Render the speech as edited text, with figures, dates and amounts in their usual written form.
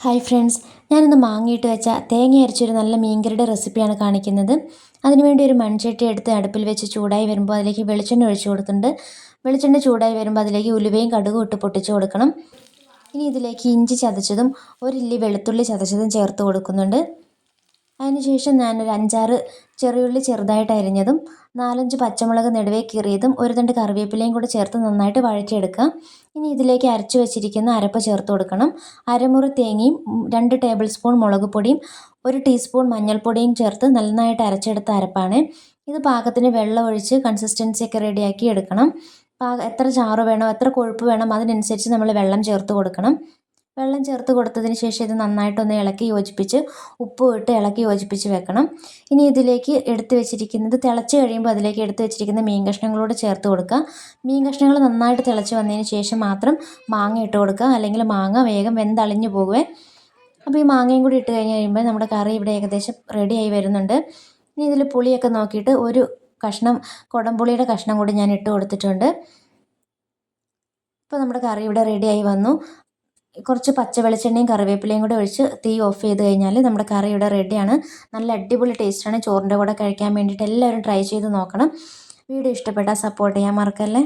Hi friends, ഞാനിന്ന് മാങ്ങയിട്ട് വെച്ച തേങ്ങ അരച്ചൊരു നല്ല മീൻകറിയുടെ റെസിപ്പിയാണ് കാണിക്കുന്നത്. അതിനുവേണ്ടി ഒരു മൺചട്ടി എടുത്ത് അടുപ്പിൽ വെച്ച് ചൂടായി വരുമ്പോൾ അതിലേക്ക് വെളിച്ചെണ്ണ ഒഴിച്ചു കൊടുത്തിട്ടുണ്ട്. വെളിച്ചെണ്ണ ചൂടായി വരുമ്പോൾ അതിലേക്ക് ഉലുവയും കടുകും ഇട്ട് പൊട്ടിച്ച് കൊടുക്കണം. ഇനി ഇതിലേക്ക് ഇഞ്ചി ചതച്ചതും ഒരില്ലി വെളുത്തുള്ളി ചതച്ചതും ചേർത്ത് കൊടുക്കുന്നുണ്ട്. അതിനുശേഷം ഞാനൊരു 5-6 ചെറിയുള്ളി ചെറുതായിട്ട് അരിഞ്ഞതും 4-5 പച്ചമുളക് നെടുവേ കീറിയതും ഒരു തണ്ട് കറിവേപ്പിലയും കൂടി ചേർത്ത് നന്നായിട്ട് വഴറ്റിയെടുക്കാം. ഇനി ഇതിലേക്ക് അരച്ചു വെച്ചിരിക്കുന്ന അരപ്പ് ചേർത്ത് കൊടുക്കണം. അരമുറി തേങ്ങയും 2 ടേബിൾ സ്പൂൺ മുളക് പൊടിയും 1 ടീസ്പൂൺ മഞ്ഞൾപ്പൊടിയും ചേർത്ത് നന്നായിട്ട് അരച്ചെടുത്ത അരപ്പാണ്. ഇത് പാകത്തിന് വെള്ളം ഒഴിച്ച് കൺസിസ്റ്റൻസിയൊക്കെ റെഡിയാക്കി എടുക്കണം. എത്ര ചാറ് വേണോ എത്ര കൊഴുപ്പ് വേണം അതിനനുസരിച്ച് നമ്മൾ വെള്ളം ചേർത്ത് കൊടുക്കണം. വെള്ളം ചേർത്ത് കൊടുത്തതിന് ശേഷം ഇത് നന്നായിട്ടൊന്ന് ഇളക്കി യോജിപ്പിച്ച് ഉപ്പും ഇട്ട് ഇളക്കി യോജിപ്പിച്ച് വെക്കണം. ഇനി ഇതിലേക്ക് എടുത്ത് വെച്ചിരിക്കുന്നത് തിളച്ച് കഴിയുമ്പോൾ അതിലേക്ക് എടുത്ത് വെച്ചിരിക്കുന്ന മീൻ കഷ്ണങ്ങളോട് ചേർത്ത് കൊടുക്കുക. മീൻ കഷ്ണങ്ങൾ നന്നായിട്ട് തിളച്ച് വന്നതിന് ശേഷം മാത്രം മാങ്ങ ഇട്ട് കൊടുക്കുക, അല്ലെങ്കിൽ മാങ്ങ വേഗം വെന്തളിഞ്ഞു പോകുവേ. അപ്പോൾ ഈ മാങ്ങയും കൂടി ഇട്ട് കഴിഞ്ഞ് കഴിയുമ്പോൾ നമ്മുടെ കറി ഇവിടെ ഏകദേശം റെഡിയായി വരുന്നുണ്ട്. ഇനി ഇതിൽ പുളിയൊക്കെ നോക്കിയിട്ട് ഒരു കഷ്ണം കുടംപുളിയുടെ കഷ്ണം കൂടി ഞാൻ ഇട്ട് കൊടുത്തിട്ടുണ്ട്. ഇപ്പോൾ നമ്മുടെ കറി ഇവിടെ റെഡിയായി വന്നു. കുറച്ച് പച്ച വെളിച്ചെണ്ണയും കറിവേപ്പിലയും കൂടെ ഒഴിച്ച് തീ ഓഫ് ചെയ്ത് കഴിഞ്ഞാൽ നമ്മുടെ കറി ഇവിടെ റെഡിയാണ്. നല്ല അടിപൊളി ടേസ്റ്റാണ്. ചോറിൻ്റെ കൂടെ കഴിക്കാൻ വേണ്ടിയിട്ട് എല്ലാവരും ട്രൈ ചെയ്ത് നോക്കണം. വീഡിയോ ഇഷ്ടപ്പെട്ടാൽ സപ്പോർട്ട് ചെയ്യാൻ മറക്കല്ലേ.